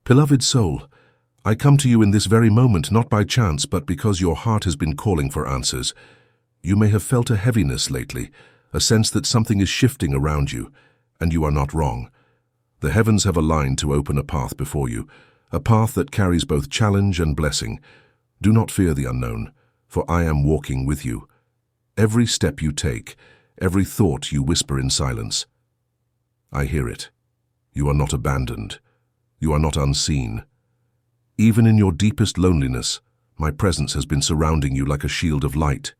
Beloved soul, I come to you in this very moment not by chance but because your heart has been calling for answers. You may have felt a heaviness lately, a sense that something is shifting around you, and you are not wrong. The heavens have aligned to open a path before you, a path that carries both challenge and blessing. Do not fear the unknown, for I am walking with you. Every step you take, every thought you whisper in silence, I hear it. You are not abandoned. You are not unseen. Even in your deepest loneliness, my presence has been surrounding you like a shield of light.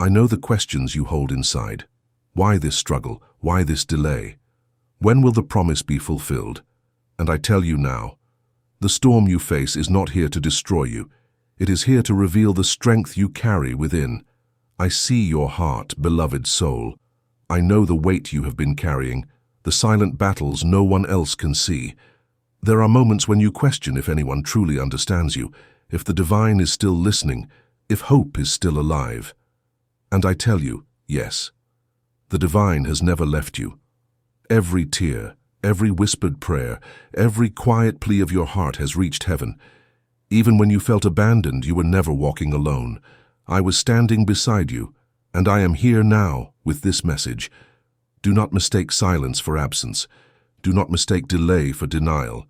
I know the questions you hold inside. Why this struggle? Why this delay? When will the promise be fulfilled? And I tell you now, the storm you face is not here to destroy you. It is here to reveal the strength you carry within. I see your heart, beloved soul. I know the weight you have been carrying, the silent battles no one else can see. There are moments when you question if anyone truly understands you, if the divine is still listening, if hope is still alive. And I tell you, yes, the divine has never left you. Every tear, every whispered prayer, every quiet plea of your heart has reached heaven. Even when you felt abandoned, you were never walking alone. I was standing beside you, and I am here now with this message. Do not mistake silence for absence. Do not mistake delay for denial.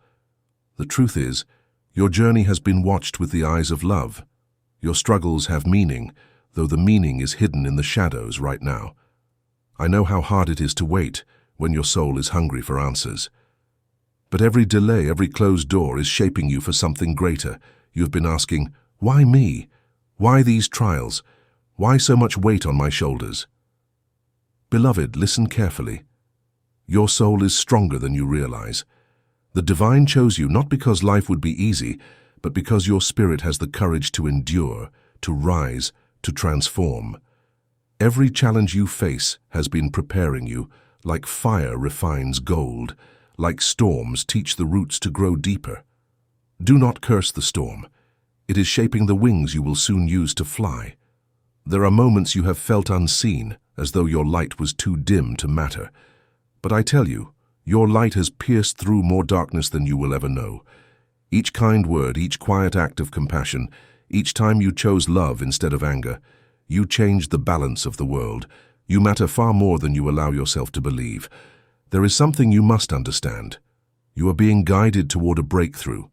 The truth is, your journey has been watched with the eyes of love. Your struggles have meaning, though the meaning is hidden in the shadows right now. I know how hard it is to wait when your soul is hungry for answers. But every delay, every closed door is shaping you for something greater. You've been asking, why me? Why these trials? Why so much weight on my shoulders? Beloved, listen carefully. Your soul is stronger than you realize. The divine chose you not because life would be easy, but because your spirit has the courage to endure, to rise, to transform. Every challenge you face has been preparing you, like fire refines gold, like storms teach the roots to grow deeper. Do not curse the storm. It is shaping the wings you will soon use to fly. There are moments you have felt unseen, as though your light was too dim to matter. But I tell you, your light has pierced through more darkness than you will ever know. Each kind word, each quiet act of compassion, each time you chose love instead of anger, you changed the balance of the world. You matter far more than you allow yourself to believe. There is something you must understand. You are being guided toward a breakthrough.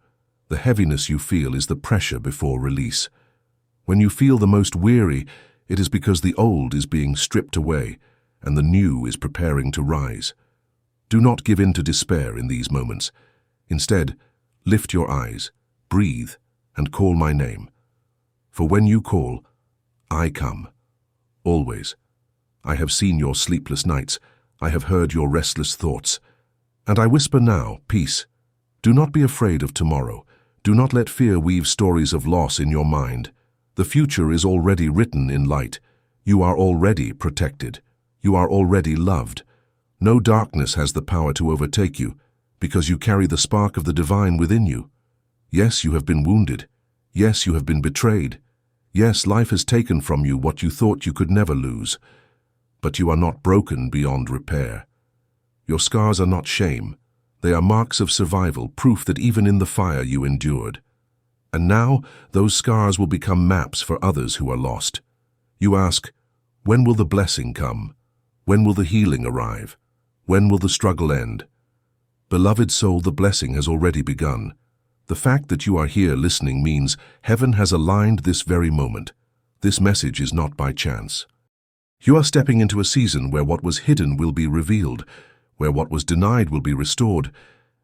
The heaviness you feel is the pressure before release. When you feel the most weary, it is because the old is being stripped away, and the new is preparing to rise. Do not give in to despair in these moments. Instead, lift your eyes, breathe, and call my name. For when you call, I come. Always. I have seen your sleepless nights. I have heard your restless thoughts. And I whisper now, peace. Do not be afraid of tomorrow. Do not let fear weave stories of loss in your mind. The future is already written in light. You are already protected. You are already loved. No darkness has the power to overtake you, because you carry the spark of the divine within you. Yes, you have been wounded. Yes, you have been betrayed. Yes, life has taken from you what you thought you could never lose. But you are not broken beyond repair. Your scars are not shame. They are marks of survival, proof that even in the fire you endured. And now, those scars will become maps for others who are lost. You ask, when will the blessing come? When will the healing arrive? When will the struggle end? Beloved soul, the blessing has already begun. The fact that you are here listening means heaven has aligned this very moment. This message is not by chance. You are stepping into a season where what was hidden will be revealed, where what was denied will be restored,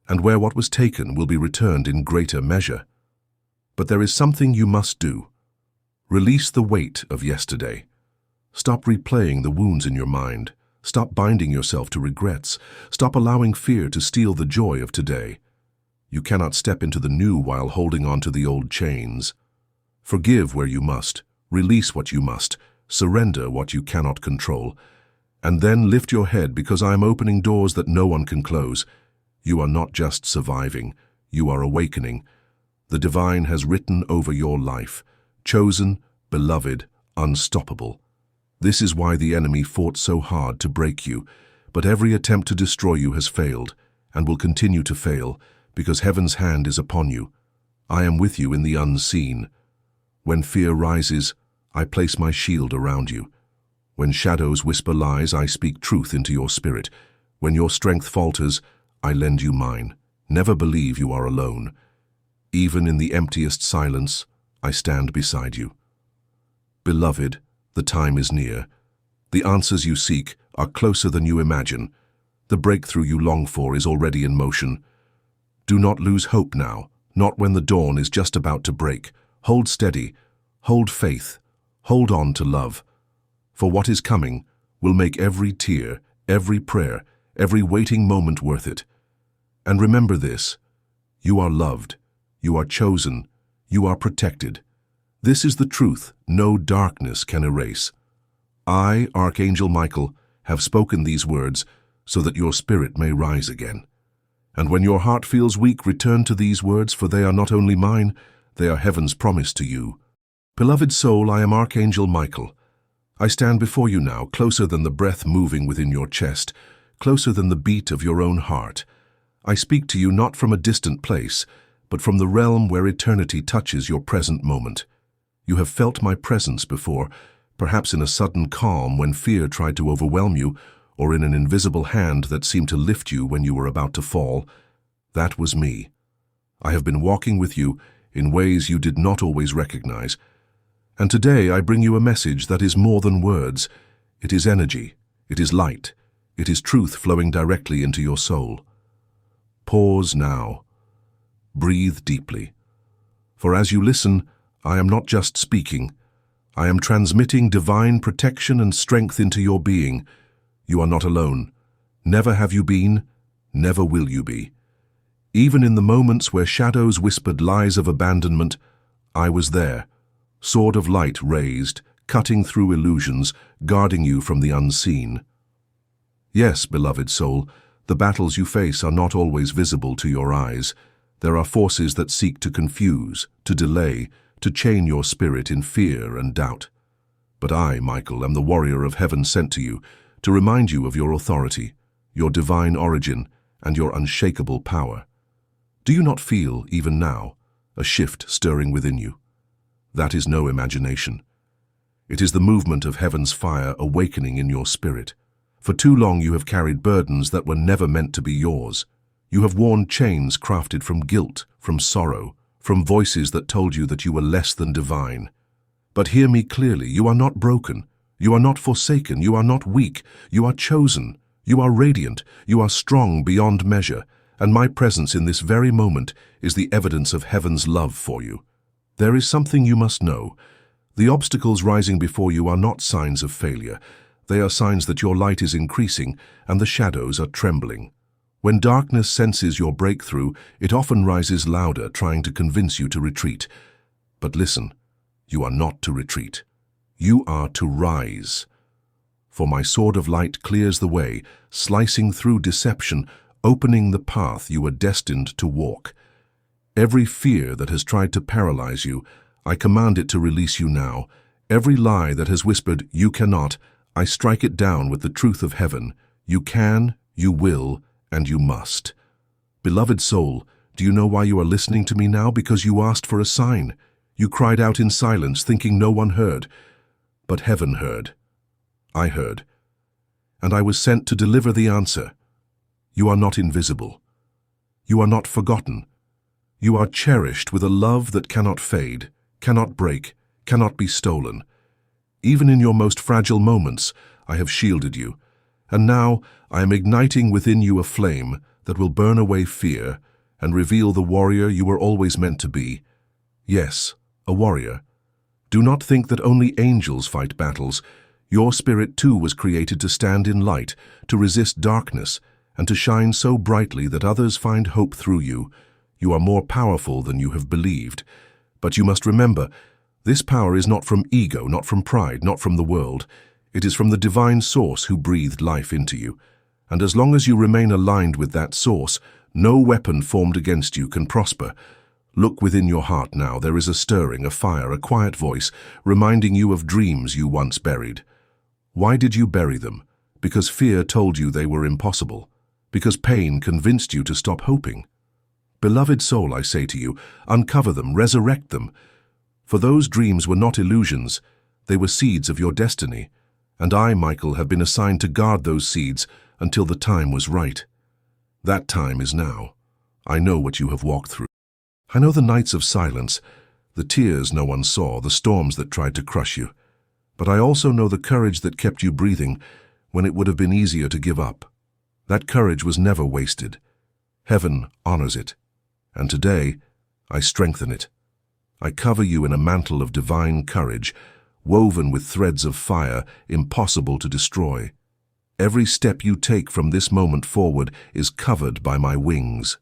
and where what was taken will be returned in greater measure. But there is something you must do. Release the weight of yesterday. Stop replaying the wounds in your mind. Stop binding yourself to regrets. Stop allowing fear to steal the joy of today. You cannot step into the new while holding on to the old chains. Forgive where you must. Release what you must. Surrender what you cannot control. And then lift your head, because I am opening doors that no one can close. You are not just surviving. You are awakening. The divine has written over your life. Chosen, beloved, unstoppable. This is why the enemy fought so hard to break you, but every attempt to destroy you has failed, and will continue to fail, because heaven's hand is upon you. I am with you in the unseen. When fear rises, I place my shield around you. When shadows whisper lies, I speak truth into your spirit. When your strength falters, I lend you mine. Never believe you are alone. Even in the emptiest silence, I stand beside you. Beloved, the time is near. The answers you seek are closer than you imagine. The breakthrough you long for is already in motion. Do not lose hope now, not when the dawn is just about to break. Hold steady, hold faith, hold on to love. For what is coming will make every tear, every prayer, every waiting moment worth it. And remember this: you are loved, you are chosen, you are protected. This is the truth no darkness can erase. I, Archangel Michael, have spoken these words so that your spirit may rise again. And when your heart feels weak, return to these words, for they are not only mine, they are heaven's promise to you. Beloved soul, I am Archangel Michael. I stand before you now, closer than the breath moving within your chest, closer than the beat of your own heart. I speak to you not from a distant place, but from the realm where eternity touches your present moment. You have felt my presence before, perhaps in a sudden calm when fear tried to overwhelm you, or in an invisible hand that seemed to lift you when you were about to fall. That was me. I have been walking with you in ways you did not always recognize. And today I bring you a message that is more than words. It is energy, it is light, it is truth flowing directly into your soul. Pause now. Breathe deeply. For as you listen, I am not just speaking. I am transmitting divine protection and strength into your being. You are not alone. Never have you been, never will you be. Even in the moments where shadows whispered lies of abandonment, I was there, sword of light raised, cutting through illusions, guarding you from the unseen. Yes, beloved soul, the battles you face are not always visible to your eyes. There are forces that seek to confuse, to delay, to chain your spirit in fear and doubt. But I, Michael, am the warrior of heaven sent to you, to remind you of your authority, your divine origin, and your unshakable power. Do you not feel, even now, a shift stirring within you? That is no imagination. It is the movement of heaven's fire awakening in your spirit. For too long you have carried burdens that were never meant to be yours. You have worn chains crafted from guilt, from sorrow, from voices that told you that you were less than divine. But hear me clearly, you are not broken. You are not forsaken, you are not weak, you are chosen, you are radiant, you are strong beyond measure, and my presence in this very moment is the evidence of heaven's love for you. There is something you must know. The obstacles rising before you are not signs of failure. They are signs that your light is increasing and the shadows are trembling. When darkness senses your breakthrough, it often rises louder, trying to convince you to retreat. But listen, you are not to retreat. You are to rise. For my sword of light clears the way, slicing through deception, opening the path you are destined to walk. Every fear that has tried to paralyze you, I command it to release you now. Every lie that has whispered, "You cannot," I strike it down with the truth of heaven. You can, you will, and you must. Beloved soul, do you know why you are listening to me now? Because you asked for a sign. You cried out in silence, thinking no one heard. But heaven heard. I heard. And I was sent to deliver the answer. You are not invisible. You are not forgotten. You are cherished with a love that cannot fade, cannot break, cannot be stolen. Even in your most fragile moments, I have shielded you. And now I am igniting within you a flame that will burn away fear and reveal the warrior you were always meant to be. Yes, a warrior. Do not think that only angels fight battles. Your spirit too was created to stand in light, to resist darkness, and to shine so brightly that others find hope through you. You are more powerful than you have believed. But you must remember, this power is not from ego, not from pride, not from the world. It is from the divine source who breathed life into you. And as long as you remain aligned with that source, no weapon formed against you can prosper. Look within your heart now. There is a stirring, a fire, a quiet voice, reminding you of dreams you once buried. Why did you bury them? Because fear told you they were impossible. Because pain convinced you to stop hoping. Beloved soul, I say to you, uncover them, resurrect them. For those dreams were not illusions, they were seeds of your destiny, and I, Michael, have been assigned to guard those seeds until the time was right. That time is now. I know what you have walked through. I know the nights of silence, the tears no one saw, the storms that tried to crush you. But I also know the courage that kept you breathing when it would have been easier to give up. That courage was never wasted. Heaven honors it, and today I strengthen it. I cover you in a mantle of divine courage, woven with threads of fire impossible to destroy. Every step you take from this moment forward is covered by my wings.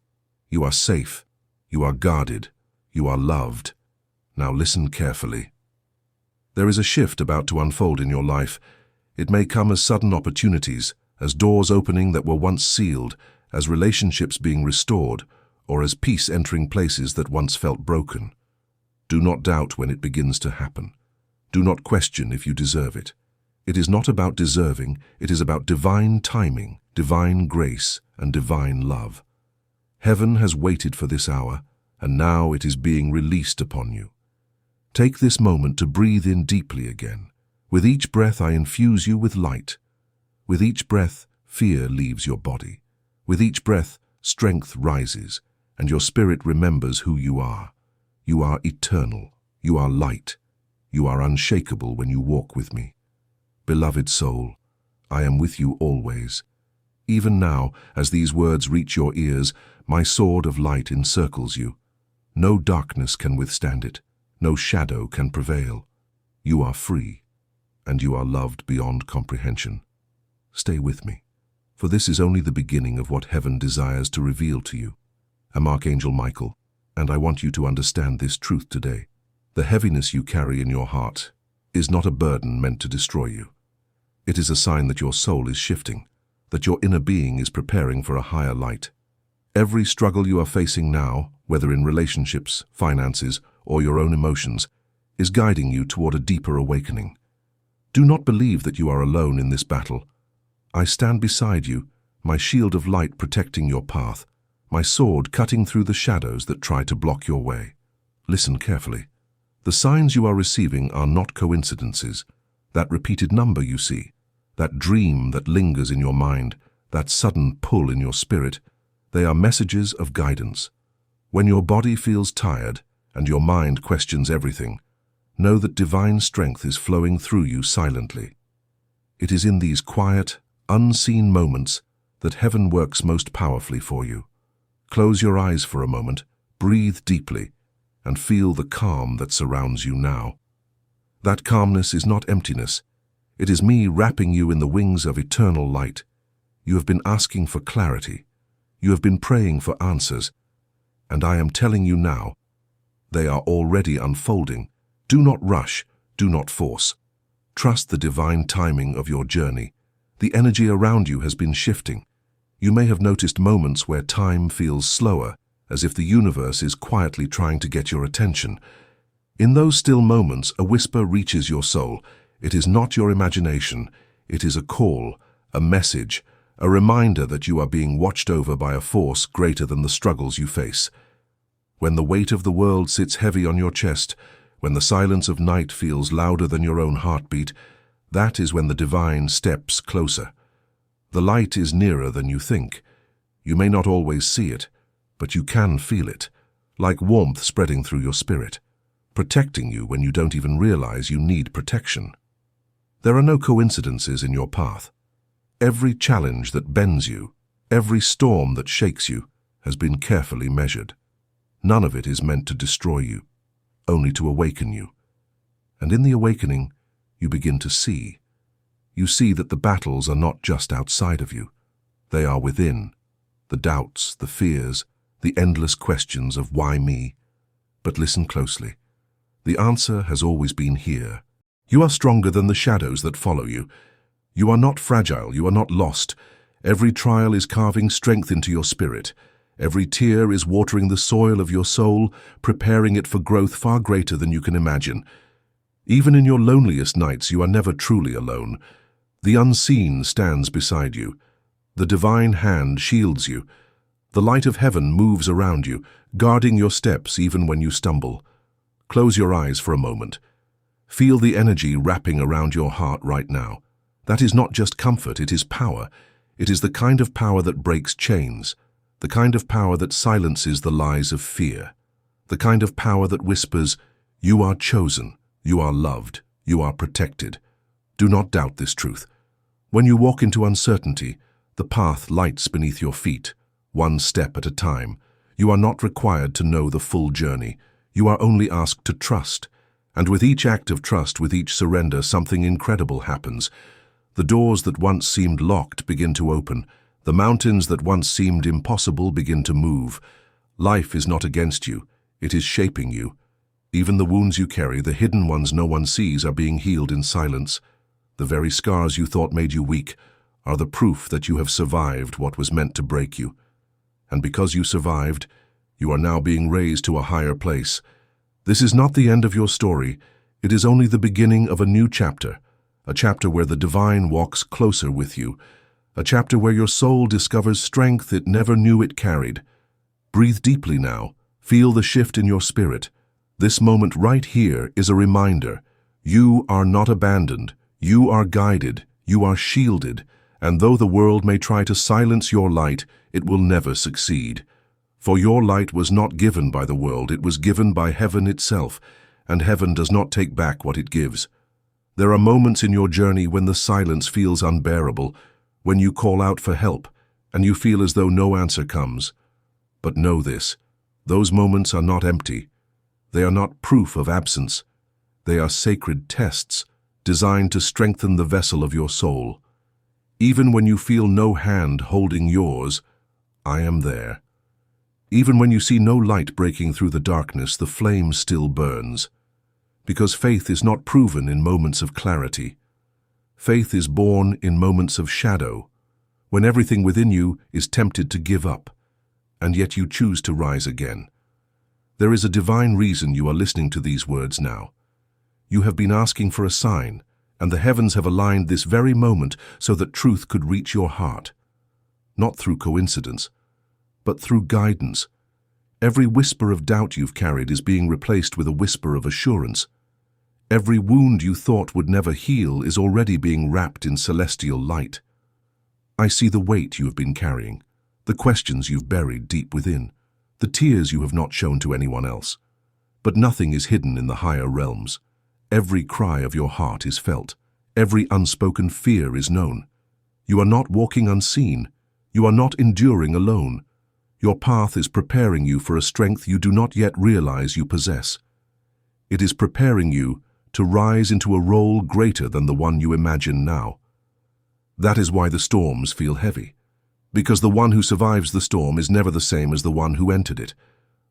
You are safe. You are guarded. You are loved. Now listen carefully. There is a shift about to unfold in your life. It may come as sudden opportunities, as doors opening that were once sealed, as relationships being restored, or as peace entering places that once felt broken. Do not doubt when it begins to happen. Do not question if you deserve it. It is not about deserving, it is about divine timing, divine grace, and divine love. Heaven has waited for this hour, and now it is being released upon you. Take this moment to breathe in deeply again. With each breath I infuse you with light. With each breath, fear leaves your body. With each breath, strength rises, and your spirit remembers who you are. You are eternal. You are light. You are unshakable when you walk with me. Beloved soul, I am with you always. Even now, as these words reach your ears, my sword of light encircles you. No darkness can withstand it. No shadow can prevail. You are free, and you are loved beyond comprehension. Stay with me, for this is only the beginning of what heaven desires to reveal to you. I'm Archangel Michael, and I want you to understand this truth today. The heaviness you carry in your heart is not a burden meant to destroy you. It is a sign that your soul is shifting, that your inner being is preparing for a higher light. Every struggle you are facing now, whether in relationships, finances, or your own emotions, is guiding you toward a deeper awakening. Do not believe that you are alone in this battle. I stand beside you, my shield of light protecting your path, my sword cutting through the shadows that try to block your way. Listen carefully. The signs you are receiving are not coincidences. That repeated number you see, that dream that lingers in your mind, that sudden pull in your spirit, they are messages of guidance. When your body feels tired and your mind questions everything, know that divine strength is flowing through you silently. It is in these quiet, unseen moments that heaven works most powerfully for you. Close your eyes for a moment, breathe deeply, and feel the calm that surrounds you now. That calmness is not emptiness. It is me wrapping you in the wings of eternal light. You have been asking for clarity. You have been praying for answers. And I am telling you now, they are already unfolding. Do not rush, do not force. Trust the divine timing of your journey. The energy around you has been shifting. You may have noticed moments where time feels slower, as if the universe is quietly trying to get your attention. In those still moments, a whisper reaches your soul. It is not your imagination. It is a call, a message, a reminder that you are being watched over by a force greater than the struggles you face. When the weight of the world sits heavy on your chest, when the silence of night feels louder than your own heartbeat, that is when the divine steps closer. The light is nearer than you think. You may not always see it, but you can feel it, like warmth spreading through your spirit, protecting you when you don't even realize you need protection. There are no coincidences in your path. Every challenge that bends you, every storm that shakes you, has been carefully measured. None of it is meant to destroy you, only to awaken you. And in the awakening, you begin to see. You see that the battles are not just outside of you. They are within. The doubts, the fears, the endless questions of why me. But listen closely. The answer has always been here. You are stronger than the shadows that follow you. You are not fragile, you are not lost. Every trial is carving strength into your spirit. Every tear is watering the soil of your soul, preparing it for growth far greater than you can imagine. Even in your loneliest nights, you are never truly alone. The unseen stands beside you. The divine hand shields you. The light of heaven moves around you, guarding your steps even when you stumble. Close your eyes for a moment. Feel the energy wrapping around your heart right now. That is not just comfort, it is power. It is the kind of power that breaks chains, the kind of power that silences the lies of fear, the kind of power that whispers, "You are chosen, you are loved, you are protected." Do not doubt this truth. When you walk into uncertainty, the path lights beneath your feet, one step at a time. You are not required to know the full journey. You are only asked to trust. And with each act of trust, with each surrender, something incredible happens. The doors that once seemed locked begin to open. The mountains that once seemed impossible begin to move. Life is not against you. It is shaping you. Even the wounds you carry, the hidden ones no one sees, are being healed in silence. The very scars you thought made you weak are the proof that you have survived what was meant to break you. And because you survived, you are now being raised to a higher place. This is not the end of your story. It is only the beginning of a new chapter, a chapter where the divine walks closer with you, a chapter where your soul discovers strength it never knew it carried. Breathe deeply now. Feel the shift in your spirit. This moment right here is a reminder. You are not abandoned. You are guided. You are shielded. And though the world may try to silence your light, it will never succeed. For your light was not given by the world, it was given by heaven itself, and heaven does not take back what it gives. There are moments in your journey when the silence feels unbearable, when you call out for help, and you feel as though no answer comes. But know this, those moments are not empty. They are not proof of absence. They are sacred tests, designed to strengthen the vessel of your soul. Even when you feel no hand holding yours, I am there. Even when you see no light breaking through the darkness, the flame still burns. Because faith is not proven in moments of clarity. Faith is born in moments of shadow, when everything within you is tempted to give up, and yet you choose to rise again. There is a divine reason you are listening to these words now. You have been asking for a sign, and the heavens have aligned this very moment so that truth could reach your heart. Not through coincidence, but through guidance. Every whisper of doubt you've carried is being replaced with a whisper of assurance. Every wound you thought would never heal is already being wrapped in celestial light. I see the weight you have been carrying, the questions you've buried deep within, the tears you have not shown to anyone else. But nothing is hidden in the higher realms. Every cry of your heart is felt. Every unspoken fear is known. You are not walking unseen. You are not enduring alone. Your path is preparing you for a strength you do not yet realize you possess. It is preparing you to rise into a role greater than the one you imagine now. That is why the storms feel heavy. Because the one who survives the storm is never the same as the one who entered it.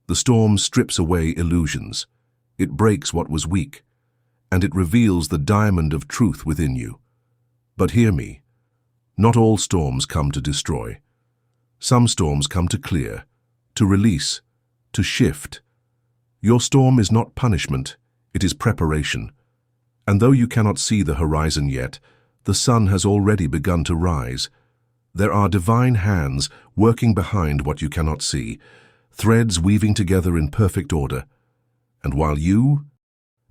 The storm strips away illusions. It breaks what was weak, and it reveals the diamond of truth within you. But hear me, not all storms come to destroy. Some storms come to clear, to release, to shift. Your storm is not punishment, it is preparation. And though you cannot see the horizon yet, the sun has already begun to rise. There are divine hands working behind what you cannot see, threads weaving together in perfect order. And while you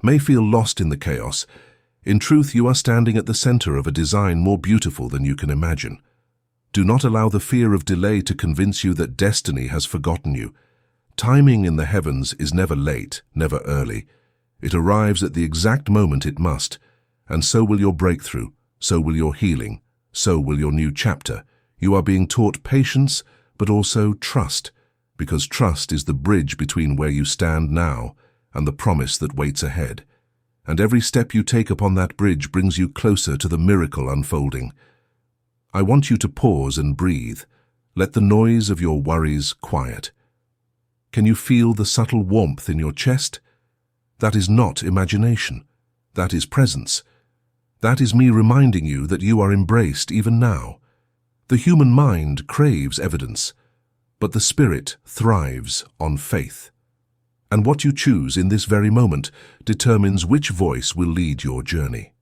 may feel lost in the chaos, in truth you are standing at the center of a design more beautiful than you can imagine. Do not allow the fear of delay to convince you that destiny has forgotten you. Timing in the heavens is never late, never early. It arrives at the exact moment it must, and so will your breakthrough, so will your healing, so will your new chapter. You are being taught patience, but also trust, because trust is the bridge between where you stand now and the promise that waits ahead. And every step you take upon that bridge brings you closer to the miracle unfolding. I want you to pause and breathe. Let the noise of your worries quiet. Can you feel the subtle warmth in your chest? That is not imagination. That is presence. That is me reminding you that you are embraced even now. The human mind craves evidence, but the spirit thrives on faith. And what you choose in this very moment determines which voice will lead your journey.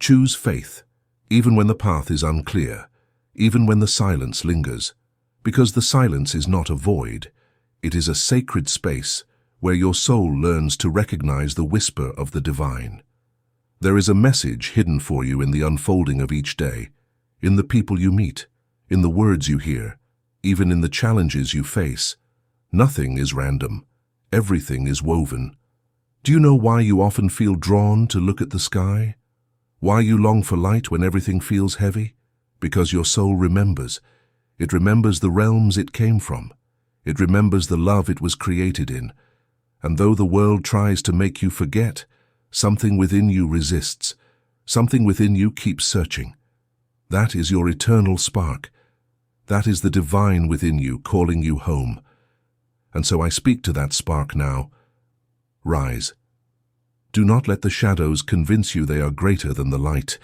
Choose faith, even when the path is unclear, even when the silence lingers. Because the silence is not a void. It is a sacred space where your soul learns to recognize the whisper of the divine. There is a message hidden for you in the unfolding of each day, in the people you meet, in the words you hear, even in the challenges you face. Nothing is random. Everything is woven. Do you know why you often feel drawn to look at the sky? Why you long for light when everything feels heavy? Because your soul remembers. It remembers the realms it came from. It remembers the love it was created in. And though the world tries to make you forget, something within you resists. Something within you keeps searching. That is your eternal spark. That is the divine within you calling you home. And so I speak to that spark now. Rise. Do not let the shadows convince you they are greater than the light,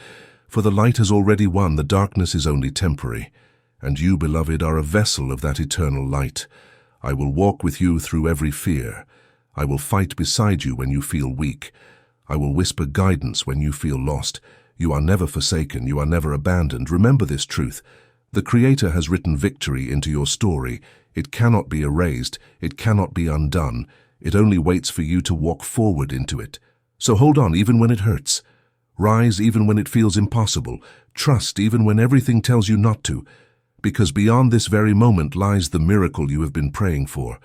for the light has already won, the darkness is only temporary, and you, beloved, are a vessel of that eternal light. I will walk with you through every fear. I will fight beside you when you feel weak. I will whisper guidance when you feel lost. You are never forsaken, you are never abandoned. Remember this truth. The Creator has written victory into your story. It cannot be erased, it cannot be undone. It only waits for you to walk forward into it. So hold on even when it hurts. Rise even when it feels impossible. Trust even when everything tells you not to. Because beyond this very moment lies the miracle you have been praying for.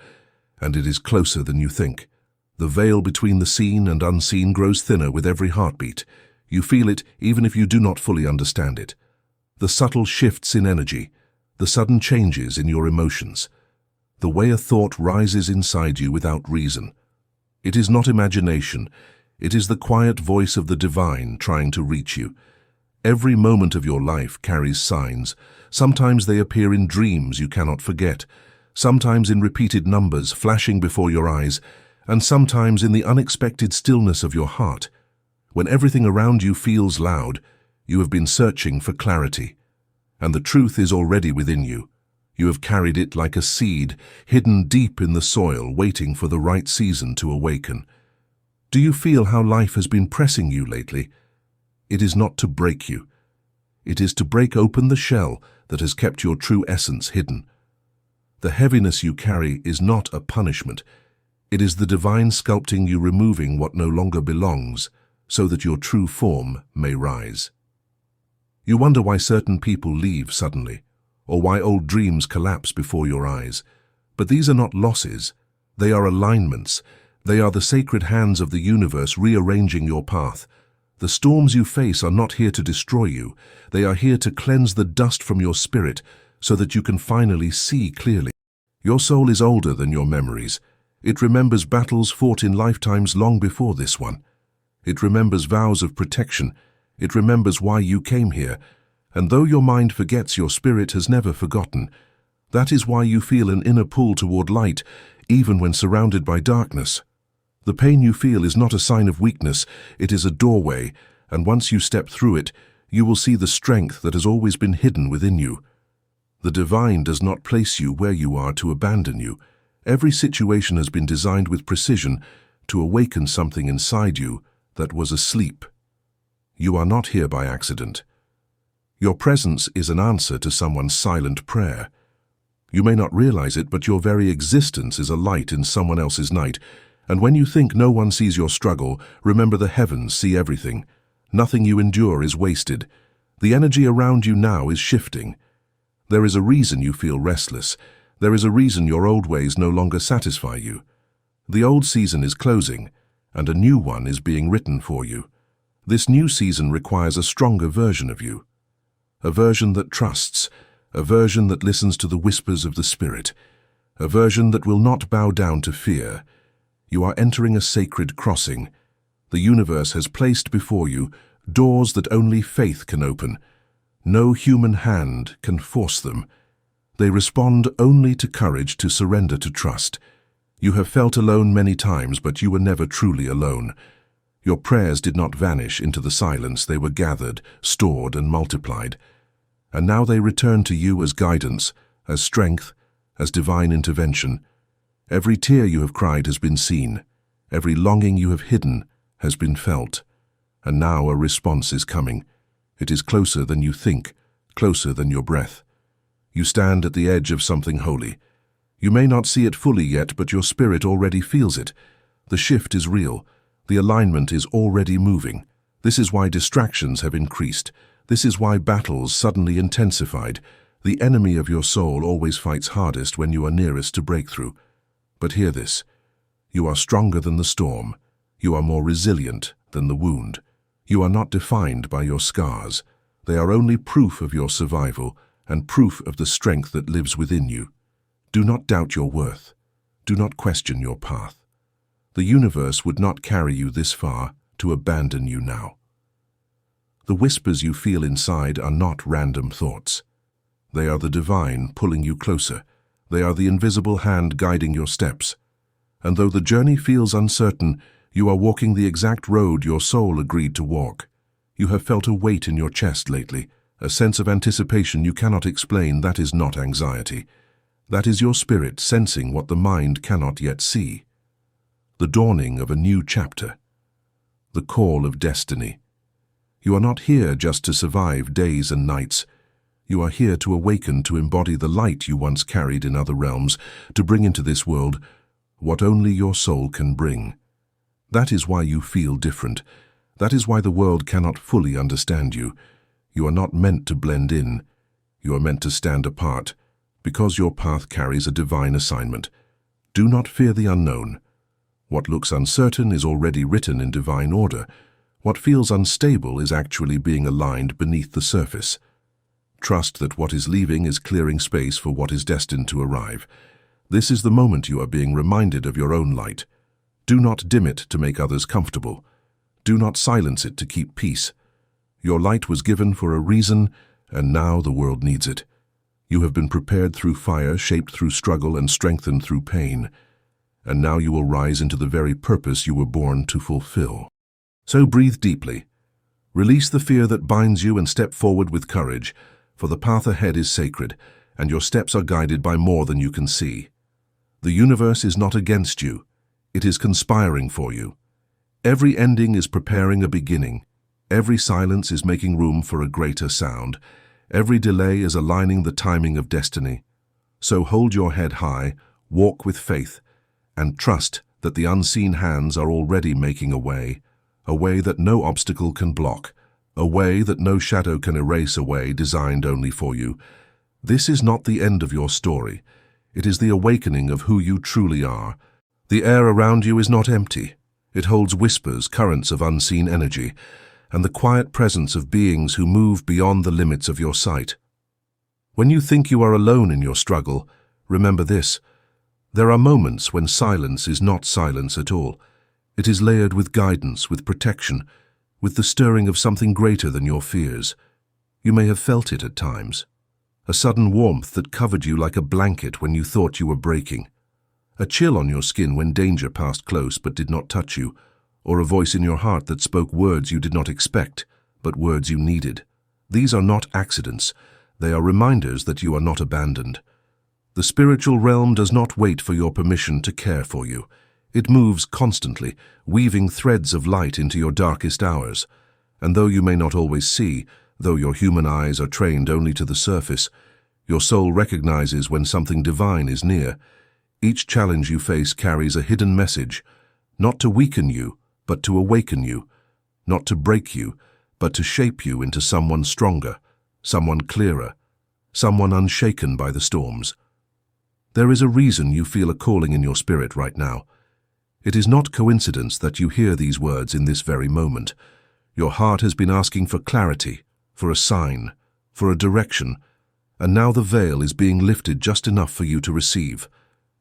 And it is closer than you think. The veil between the seen and unseen grows thinner with every heartbeat. You feel it even if you do not fully understand it. The subtle shifts in energy, the sudden changes in your emotions, the way a thought rises inside you without reason. It is not imagination, it is the quiet voice of the divine trying to reach you. Every moment of your life carries signs. Sometimes they appear in dreams you cannot forget, sometimes in repeated numbers flashing before your eyes, and sometimes in the unexpected stillness of your heart. When everything around you feels loud, you have been searching for clarity, and the truth is already within you. You have carried it like a seed, hidden deep in the soil, waiting for the right season to awaken. Do you feel how life has been pressing you lately? It is not to break you. It is to break open the shell that has kept your true essence hidden. The heaviness you carry is not a punishment. It is the divine sculpting you, removing what no longer belongs, so that your true form may rise. You wonder why certain people leave suddenly, or why old dreams collapse before your eyes. But these are not losses. They are alignments. They are the sacred hands of the universe rearranging your path. The storms you face are not here to destroy you. They are here to cleanse the dust from your spirit so that you can finally see clearly. Your soul is older than your memories. It remembers battles fought in lifetimes long before this one. It remembers vows of protection. It remembers why you came here. And though your mind forgets, your spirit has never forgotten. That is why you feel an inner pull toward light, even when surrounded by darkness. The pain you feel is not a sign of weakness, it is a doorway, and once you step through it, you will see the strength that has always been hidden within you. The divine does not place you where you are to abandon you. Every situation has been designed with precision to awaken something inside you that was asleep. You are not here by accident. Your presence is an answer to someone's silent prayer. You may not realize it, but your very existence is a light in someone else's night. And when you think no one sees your struggle, remember the heavens see everything. Nothing you endure is wasted. The energy around you now is shifting. There is a reason you feel restless. There is a reason your old ways no longer satisfy you. The old season is closing, and a new one is being written for you. This new season requires a stronger version of you. A version that trusts, a version that listens to the whispers of the Spirit, a version that will not bow down to fear. You are entering a sacred crossing. The universe has placed before you doors that only faith can open. No human hand can force them. They respond only to courage, to surrender, to trust. You have felt alone many times, but you were never truly alone. Your prayers did not vanish into the silence. They were gathered, stored, and multiplied. And now they return to you as guidance, as strength, as divine intervention. Every tear you have cried has been seen. Every longing you have hidden has been felt. And now a response is coming. It is closer than you think, closer than your breath. You stand at the edge of something holy. You may not see it fully yet, but your spirit already feels it. The shift is real. The alignment is already moving. This is why distractions have increased. This is why battles suddenly intensified. The enemy of your soul always fights hardest when you are nearest to breakthrough. But hear this. You are stronger than the storm. You are more resilient than the wound. You are not defined by your scars. They are only proof of your survival and proof of the strength that lives within you. Do not doubt your worth. Do not question your path. The universe would not carry you this far to abandon you now. The whispers you feel inside are not random thoughts. They are the divine pulling you closer. They are the invisible hand guiding your steps. And though the journey feels uncertain, you are walking the exact road your soul agreed to walk. You have felt a weight in your chest lately, a sense of anticipation you cannot explain. That is not anxiety. That is your spirit sensing what the mind cannot yet see. The dawning of a new chapter. The call of destiny. You are not here just to survive days and nights. You are here to awaken, to embody the light you once carried in other realms, to bring into this world what only your soul can bring. That is why you feel different. That is why the world cannot fully understand you. You are not meant to blend in. You are meant to stand apart, because your path carries a divine assignment. Do not fear the unknown. What looks uncertain is already written in divine order. What feels unstable is actually being aligned beneath the surface. Trust that what is leaving is clearing space for what is destined to arrive. This is the moment you are being reminded of your own light. Do not dim it to make others comfortable. Do not silence it to keep peace. Your light was given for a reason, and now the world needs it. You have been prepared through fire, shaped through struggle, and strengthened through pain. And now you will rise into the very purpose you were born to fulfill. So breathe deeply. Release the fear that binds you and step forward with courage, for the path ahead is sacred, and your steps are guided by more than you can see. The universe is not against you. It is conspiring for you. Every ending is preparing a beginning. Every silence is making room for a greater sound. Every delay is aligning the timing of destiny. So hold your head high, walk with faith, and trust that the unseen hands are already making a way that no obstacle can block, a way that no shadow can erase, a way designed only for you. This is not the end of your story. It is the awakening of who you truly are. The air around you is not empty. It holds whispers, currents of unseen energy, and the quiet presence of beings who move beyond the limits of your sight. When you think you are alone in your struggle, remember this. There are moments when silence is not silence at all. It is layered with guidance, with protection, with the stirring of something greater than your fears. You may have felt it at times. A sudden warmth that covered you like a blanket when you thought you were breaking. A chill on your skin when danger passed close but did not touch you, or a voice in your heart that spoke words you did not expect, but words you needed. These are not accidents. They are reminders that you are not abandoned. The spiritual realm does not wait for your permission to care for you. It moves constantly, weaving threads of light into your darkest hours. And though you may not always see, though your human eyes are trained only to the surface, your soul recognizes when something divine is near. Each challenge you face carries a hidden message, not to weaken you, but to awaken you, not to break you, but to shape you into someone stronger, someone clearer, someone unshaken by the storms. There is a reason you feel a calling in your spirit right now. It is not coincidence that you hear these words in this very moment. Your heart has been asking for clarity, for a sign, for a direction, and now the veil is being lifted just enough for you to receive.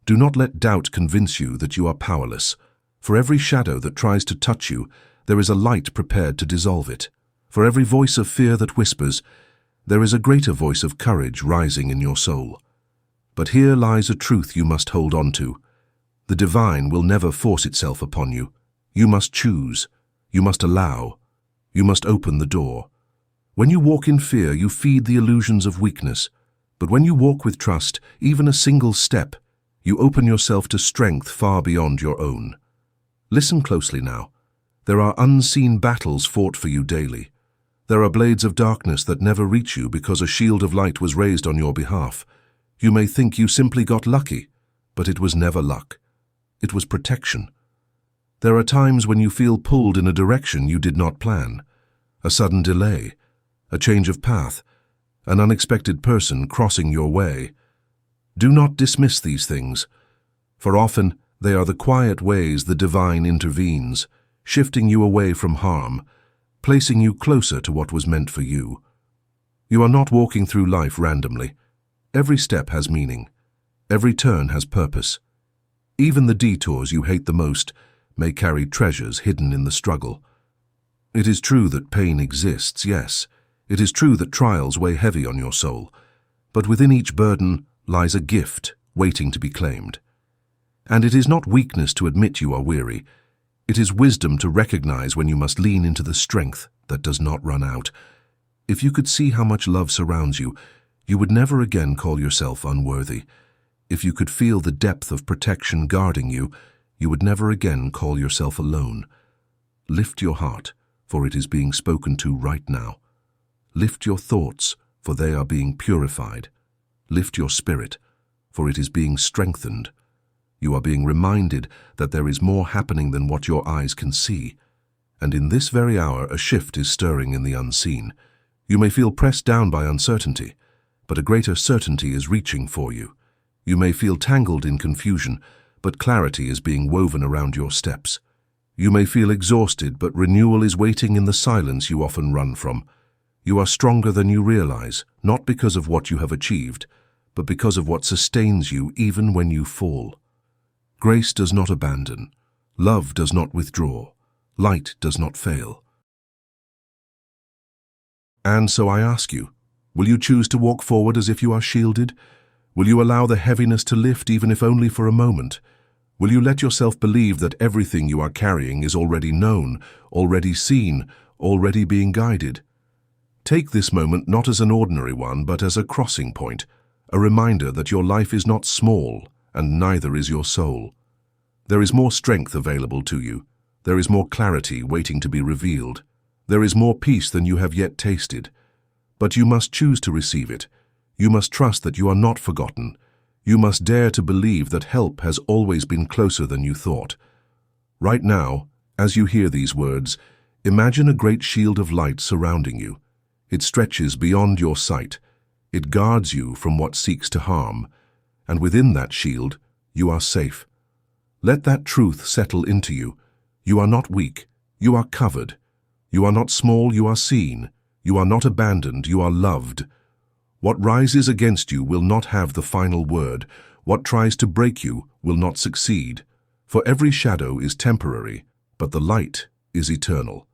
Do not let doubt convince you that you are powerless. For every shadow that tries to touch you, there is a light prepared to dissolve it. For every voice of fear that whispers, there is a greater voice of courage rising in your soul. But here lies a truth you must hold on to. The divine will never force itself upon you. You must choose. You must allow. You must open the door. When you walk in fear, you feed the illusions of weakness. But when you walk with trust, even a single step, you open yourself to strength far beyond your own. Listen closely now. There are unseen battles fought for you daily. There are blades of darkness that never reach you because a shield of light was raised on your behalf. You may think you simply got lucky, but it was never luck. It was protection. There are times when you feel pulled in a direction you did not plan. A sudden delay, a change of path, an unexpected person crossing your way. Do not dismiss these things, for often they are the quiet ways the divine intervenes, shifting you away from harm, placing you closer to what was meant for you. You are not walking through life randomly. Every step has meaning. Every turn has purpose. Even the detours you hate the most may carry treasures hidden in the struggle. It is true that pain exists, yes. It is true that trials weigh heavy on your soul. But within each burden lies a gift waiting to be claimed. And it is not weakness to admit you are weary. It is wisdom to recognize when you must lean into the strength that does not run out. If you could see how much love surrounds you, you would never again call yourself unworthy. If you could feel the depth of protection guarding you, you would never again call yourself alone. Lift your heart, for it is being spoken to right now. Lift your thoughts, for they are being purified. Lift your spirit, for it is being strengthened. You are being reminded that there is more happening than what your eyes can see. And in this very hour, a shift is stirring in the unseen. You may feel pressed down by uncertainty, but a greater certainty is reaching for you. You may feel tangled in confusion, but clarity is being woven around your steps. You may feel exhausted, but renewal is waiting in the silence you often run from. You are stronger than you realize, not because of what you have achieved, but because of what sustains you even when you fall. Grace does not abandon. Love does not withdraw. Light does not fail. And so I ask you, will you choose to walk forward as if you are shielded? Will you allow the heaviness to lift even if only for a moment? Will you let yourself believe that everything you are carrying is already known, already seen, already being guided? Take this moment not as an ordinary one, but as a crossing point, a reminder that your life is not small, and neither is your soul. There is more strength available to you. There is more clarity waiting to be revealed. There is more peace than you have yet tasted. But you must choose to receive it. You must trust that you are not forgotten. You must dare to believe that help has always been closer than you thought. Right now, as you hear these words, imagine a great shield of light surrounding you. It stretches beyond your sight. It guards you from what seeks to harm. And within that shield, you are safe. Let that truth settle into you. You are not weak. You are covered. You are not small. You are seen. You are not abandoned. You are loved. What rises against you will not have the final word. What tries to break you will not succeed. For every shadow is temporary, but the light is eternal.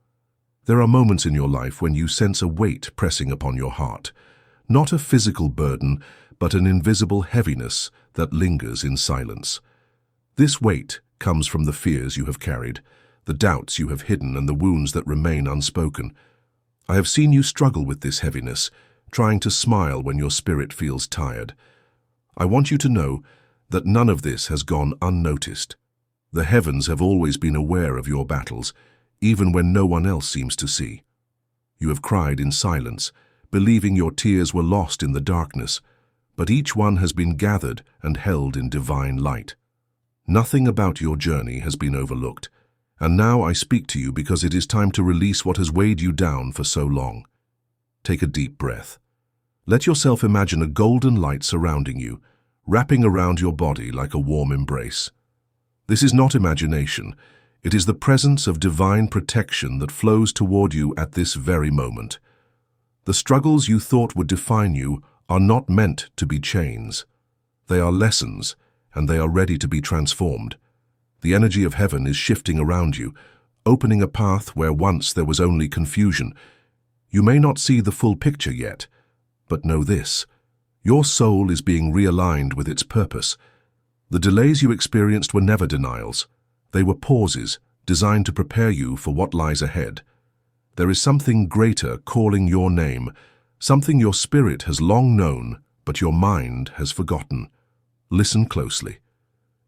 There are moments in your life when you sense a weight pressing upon your heart. Not a physical burden, but an invisible heaviness that lingers in silence. This weight comes from the fears you have carried, the doubts you have hidden, and the wounds that remain unspoken. I have seen you struggle with this heaviness, trying to smile when your spirit feels tired. I want you to know that none of this has gone unnoticed. The heavens have always been aware of your battles, even when no one else seems to see. You have cried in silence, believing your tears were lost in the darkness, but each one has been gathered and held in divine light. Nothing about your journey has been overlooked, and now I speak to you because it is time to release what has weighed you down for so long. Take a deep breath. Let yourself imagine a golden light surrounding you, wrapping around your body like a warm embrace. This is not imagination. It is the presence of divine protection that flows toward you at this very moment. The struggles you thought would define you are not meant to be chains. They are lessons, and they are ready to be transformed. The energy of heaven is shifting around you, opening a path where once there was only confusion. You may not see the full picture yet, but know this: your soul is being realigned with its purpose. The delays you experienced were never denials. They were pauses, designed to prepare you for what lies ahead. There is something greater calling your name, something your spirit has long known, but your mind has forgotten. Listen closely.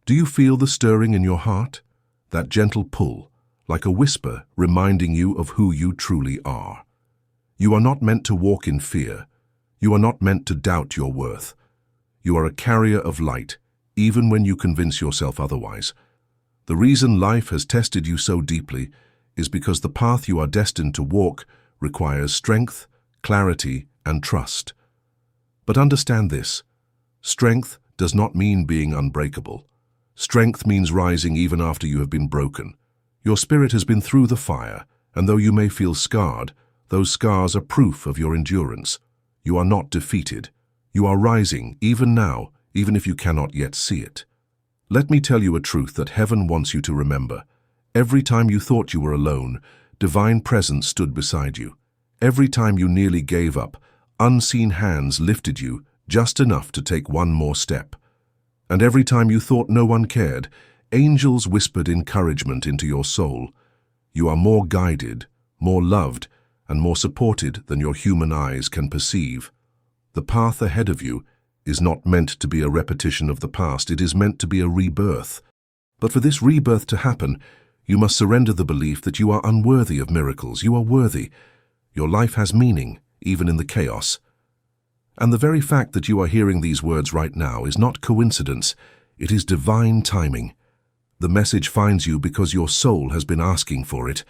Do you feel the stirring in your heart? That gentle pull, like a whisper reminding you of who you truly are. You are not meant to walk in fear. You are not meant to doubt your worth. You are a carrier of light, even when you convince yourself otherwise. The reason life has tested you so deeply is because the path you are destined to walk requires strength, clarity, and trust. But understand this: strength does not mean being unbreakable. Strength means rising even after you have been broken. Your spirit has been through the fire, and though you may feel scarred, those scars are proof of your endurance. You are not defeated. You are rising, even now, even if you cannot yet see it. Let me tell you a truth that heaven wants you to remember. Every time you thought you were alone, divine presence stood beside you. Every time you nearly gave up, unseen hands lifted you just enough to take one more step. And every time you thought no one cared, angels whispered encouragement into your soul. You are more guided, more loved, and more supported than your human eyes can perceive. The path ahead of you is not meant to be a repetition of the past. It is meant to be a rebirth. But for this rebirth to happen, you must surrender the belief that you are unworthy of miracles. You are worthy. Your life has meaning, even in the chaos. And the very fact that you are hearing these words right now is not coincidence. It is divine timing. The message finds you because your soul has been asking for it.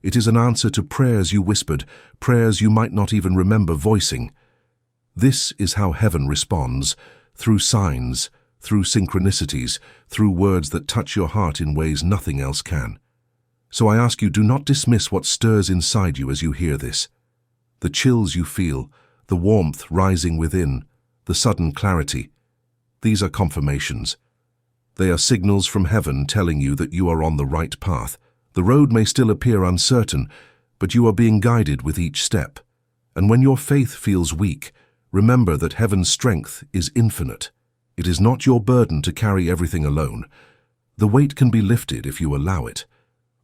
It is an answer to prayers you whispered, prayers you might not even remember voicing. This is how heaven responds, through signs, through synchronicities, through words that touch your heart in ways nothing else can. So I ask you, do not dismiss what stirs inside you as you hear this. The chills you feel, the warmth rising within, the sudden clarity. These are confirmations. They are signals from heaven telling you that you are on the right path. The road may still appear uncertain, but you are being guided with each step. And when your faith feels weak, remember that heaven's strength is infinite. It is not your burden to carry everything alone. The weight can be lifted if you allow it.